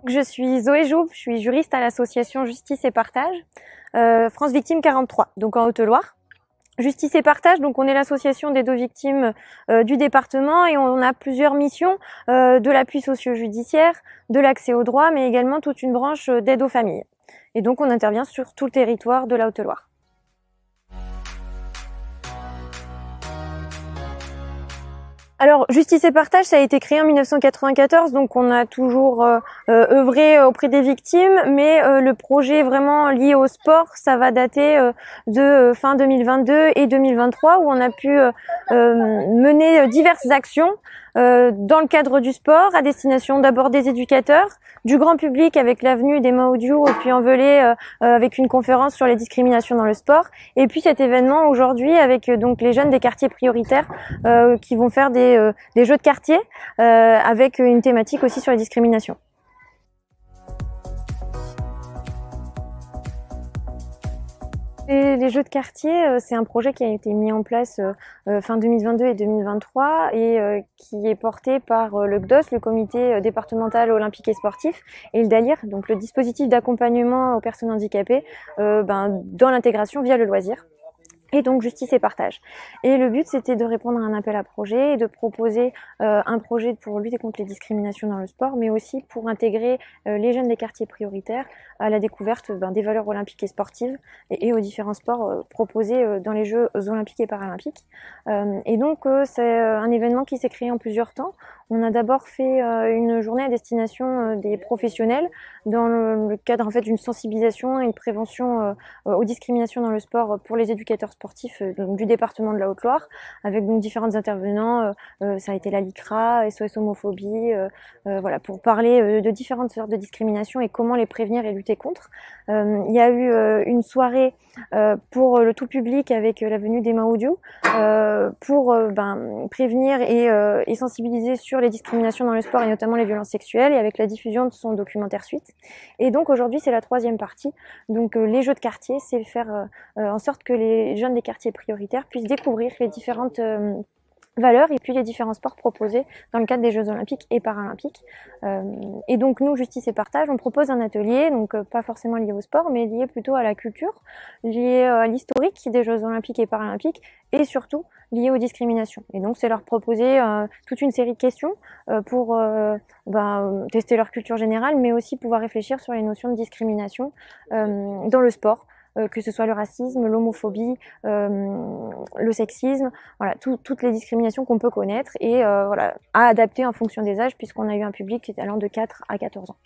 Je suis Zoé Jouve, je suis juriste à l'association Justice et Partage, France Victime 43, donc en Haute-Loire. Justice et Partage, donc on est l'association des 2 victimes du département et on a plusieurs missions, de l'appui socio-judiciaire, de l'accès au droit, mais également toute une branche d'aide aux familles. Et donc on intervient sur tout le territoire de la Haute-Loire. Alors, Justice et Partage, ça a été créé en 1994, donc on a toujours œuvré auprès des victimes, mais le projet vraiment lié au sport, ça va dater de fin 2022 et 2023, où on a pu mener diverses actions dans le cadre du sport, à destination d'abord des éducateurs, du grand public avec l'avenue d'Emma Audiou au Puy-en-Velay avec une conférence sur les discriminations dans le sport, et puis cet événement aujourd'hui avec donc les jeunes des quartiers prioritaires qui vont faire des jeux de quartier avec une thématique aussi sur les discriminations. Les jeux de quartier, c'est un projet qui a été mis en place fin 2022 et 2023 et qui est porté par le CDOS, le comité départemental olympique et sportif, et le DALIR, donc le dispositif d'accompagnement aux personnes handicapées dans l'intégration via le loisir. Et donc Justice et Partage. Et le but, c'était de répondre à un appel à projet et de proposer un projet pour lutter contre les discriminations dans le sport, mais aussi pour intégrer les jeunes des quartiers prioritaires à la découverte des valeurs olympiques et sportives et aux différents sports proposés dans les Jeux olympiques et paralympiques. Et donc c'est un événement qui s'est créé en plusieurs temps. On a d'abord fait une journée à destination des professionnels dans le cadre en fait d'une sensibilisation et une prévention aux discriminations dans le sport pour les éducateurs sportifs du département de la Haute-Loire, avec donc différents intervenants. Ça a été la LICRA, SOS Homophobie, voilà, pour parler de différentes sortes de discrimination et comment les prévenir et lutter contre. Il y a eu une soirée pour le tout public avec la venue d'Emma Audiou pour prévenir et sensibiliser sur les discriminations dans le sport et notamment les violences sexuelles, et avec la diffusion de son documentaire Suite. Et donc aujourd'hui c'est la 3e partie, donc les jeux de quartier, c'est faire en sorte que les jeunes des quartiers prioritaires puissent découvrir les différentes valeurs et puis les différents sports proposés dans le cadre des Jeux olympiques et paralympiques. Et donc nous, Justice et Partage, on propose un atelier, donc pas forcément lié au sport, mais lié plutôt à la culture, lié à l'historique des Jeux olympiques et paralympiques, et surtout lié aux discriminations. Et donc c'est leur proposer toute une série de questions pour tester leur culture générale, mais aussi pouvoir réfléchir sur les notions de discrimination dans le sport, que ce soit le racisme, l'homophobie, le sexisme, voilà, toutes les discriminations qu'on peut connaître et à adapter en fonction des âges, puisqu'on a eu un public allant de 4 à 14 ans.